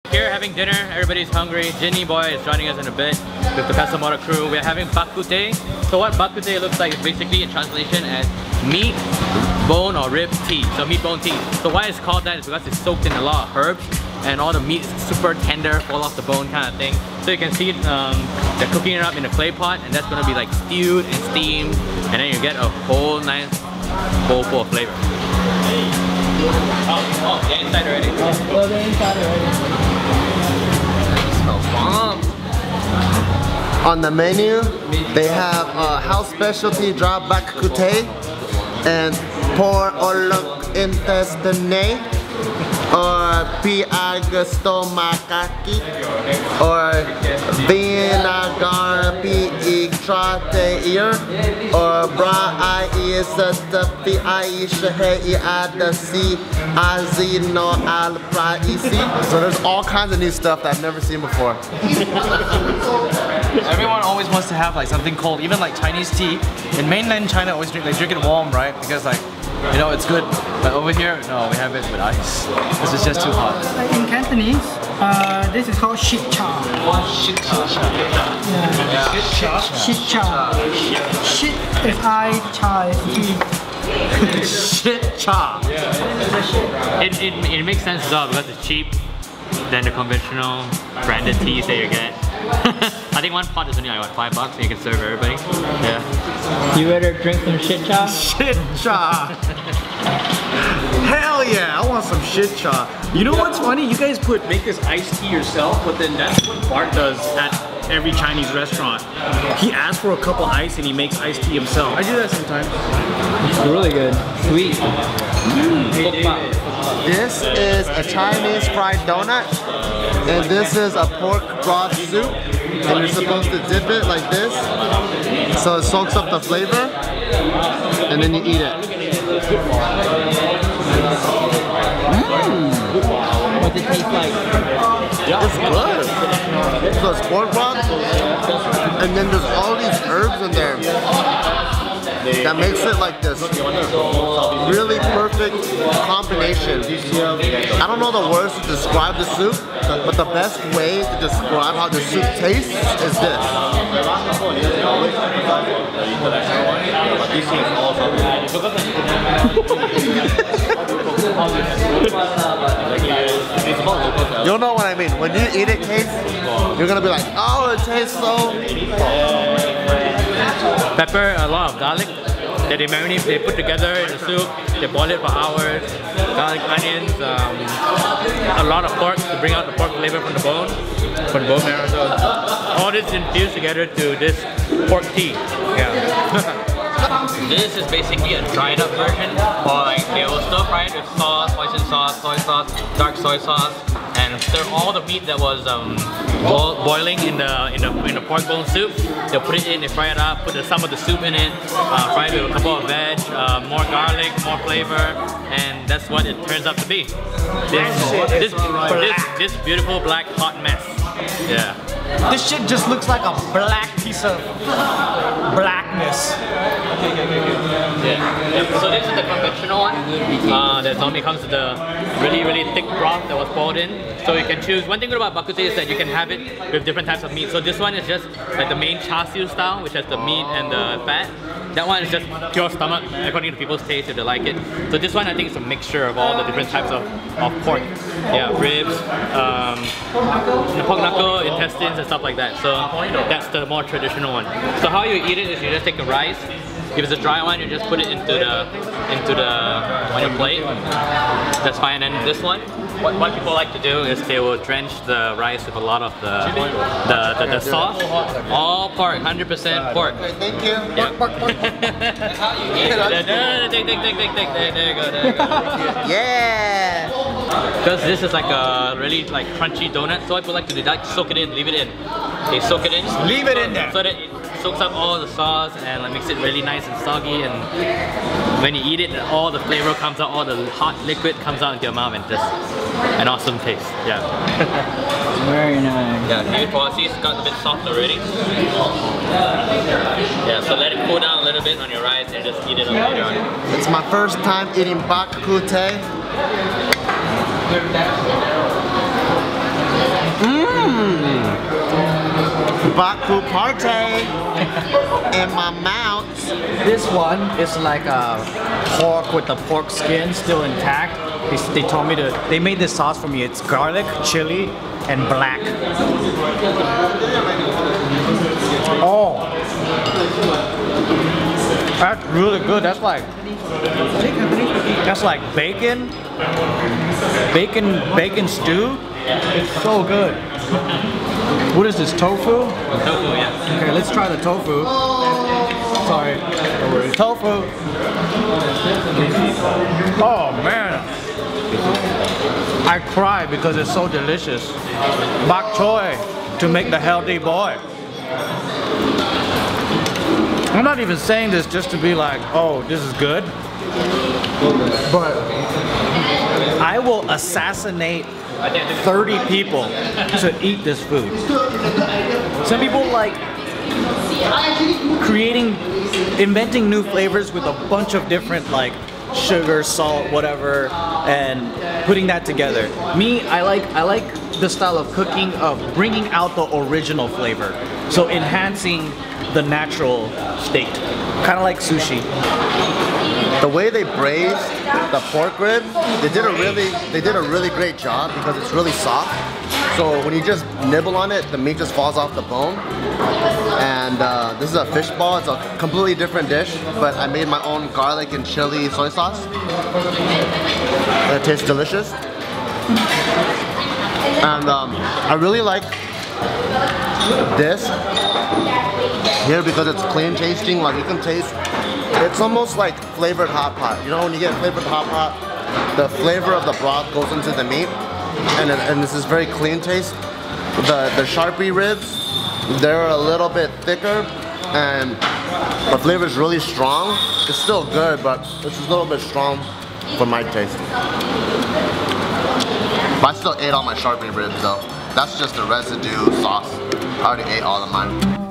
Here having dinner, everybody's hungry. Ginny boy is joining us in a bit with the Pesamoda crew. We're having bak kut teh. So what bak kut teh looks like is basically in translation as meat, bone or rib tea. So meat bone tea. So why it's called that is because it's soaked in a lot of herbs and all the meat is super tender, fall off the bone kind of thing. So you can see they're cooking it up in a clay pot and that's going to be like stewed and steamed and then you get a whole nice bowl full of flavor. Oh, they're inside already. Oh, they're inside already. Smells bomb. On the menu, they have house specialty dry bak kut teh and pork olok intestine or piagusto makaki or vinegar piigrateir or bra iisatapi aishahei adasi azino al praisi. So there's all kinds of new stuff that I've never seen before. Everyone always wants to have like something cold, even like Chinese tea. In mainland China, always drink it warm, right? Because like, you know, it's good. But over here, no, we have it with ice. This is just too hot. In Cantonese, this is called shit cha. Shit cha. Shit cha. Shit is I, cha is tea. Shit cha. It makes sense as well because it's cheap than the conventional branded teas that you get. I think one pot is only like what, $5 and you can serve everybody. Yeah. You better drink some shit cha? Shit cha. Hell yeah, I want some shit cha. You know what's funny? You guys make this iced tea yourself, but then that's what Bart does at every Chinese restaurant. He asks for a cup of ice and he makes iced tea himself. I do that sometimes. It's really good. Sweet. This is a Chinese fried donut, and this is a pork broth soup, and you're supposed to dip it like this, so it soaks up the flavor, and then you eat it. What does it taste like? It's good. So it's pork broth, and then there's all these herbs in there that makes it like this really perfect combination. I don't know the words to describe the soup, but the best way to describe how the soup tastes is this. You'll know what I mean. When you eat it, Case, you're gonna be like, oh, it tastes so... Pepper, a lot of garlic that they marinate, they put together in the soup, they boil it for hours, garlic, onions, a lot of pork to bring out the pork flavor from the bone marrow. So all this infused together to this pork tea. Yeah. This is basically a dried up version, or like they will stir fry it with sauce, hoisin sauce, soy sauce, dark soy sauce, and stir all the meat that was boiling in the pork bone soup. They'll put it in, they fry it up, put some of the soup in it, fry it with a couple of veg, more garlic, more flavor, and that's what it turns out to be. This beautiful black hot mess. Yeah. This shit just looks like a black piece of blackness. Yeah. So this is the conventional one. That normally comes with the really thick broth that was poured in. So you can choose. One thing good about bak kut teh is that you can have it with different types of meat. So this one is just like the main char siu style, which has the meat and the fat. That one is just pure stomach, according to people's taste if they like it. So this one I think is a mixture of all the different types of pork. Yeah, ribs, the pork knuckle, intestines and stuff like that. So that's the more traditional one. So how you eat it is you just take the rice. If it's a dry one, you just put it into the on your plate. That's fine. And this one, what people like to do is they will drench the rice with a lot of the sauce. All pork, 100% pork. Thank you. Yeah. There you go. Yeah. Because this is like a really like crunchy donut, so people like to do that, soak it in, leave it in. They soak it in. Just leave it in there. So that it soaks up all the sauce and like, makes it really nice and soggy, and when you eat it, all the flavor comes out, all the hot liquid comes out into your mouth, and just an awesome taste. Yeah. Very nice. Yeah, beautiful. See, it's got a bit soft already. Yeah, so let it cool down a little bit on your rice and just eat it later on. It's my first time eating bak kut teh. Baku party in my mouth. This one is like a pork with the pork skin still intact. They told me they made this sauce for me. It's garlic, chili, and black. Oh, that's really good. That's like bacon stew. It's so good. What is this, tofu? Tofu, yeah. Okay, let's try the tofu. Sorry. No worries. Tofu. Oh man. I cry because it's so delicious. Bok choy to make the healthy boy. I'm not even saying this just to be like, oh, this is good. But I will assassinate 30 people to eat this food. Some people like inventing new flavors with a bunch of different like sugar, salt, whatever, and putting that together. Me, I like the style of cooking of bringing out the original flavor, so enhancing the natural state, kind of like sushi. The way they braised the pork rib, they did a really great job because it's really soft. So when you just nibble on it, the meat just falls off the bone. And this is a fish ball. It's a completely different dish, but I made my own garlic and chili soy sauce. And it tastes delicious. And I really like this here because it's clean tasting. Like you can taste, it's almost like flavored hot pot. You know when you get flavored hot pot, the flavor of the broth goes into the meat, and this is very clean taste. The Sharpie ribs, they're a little bit thicker, and the flavor is really strong. It's still good, but it's a little bit strong for my taste. But I still ate all my Sharpie ribs though. That's just the residue sauce. I already ate all of mine.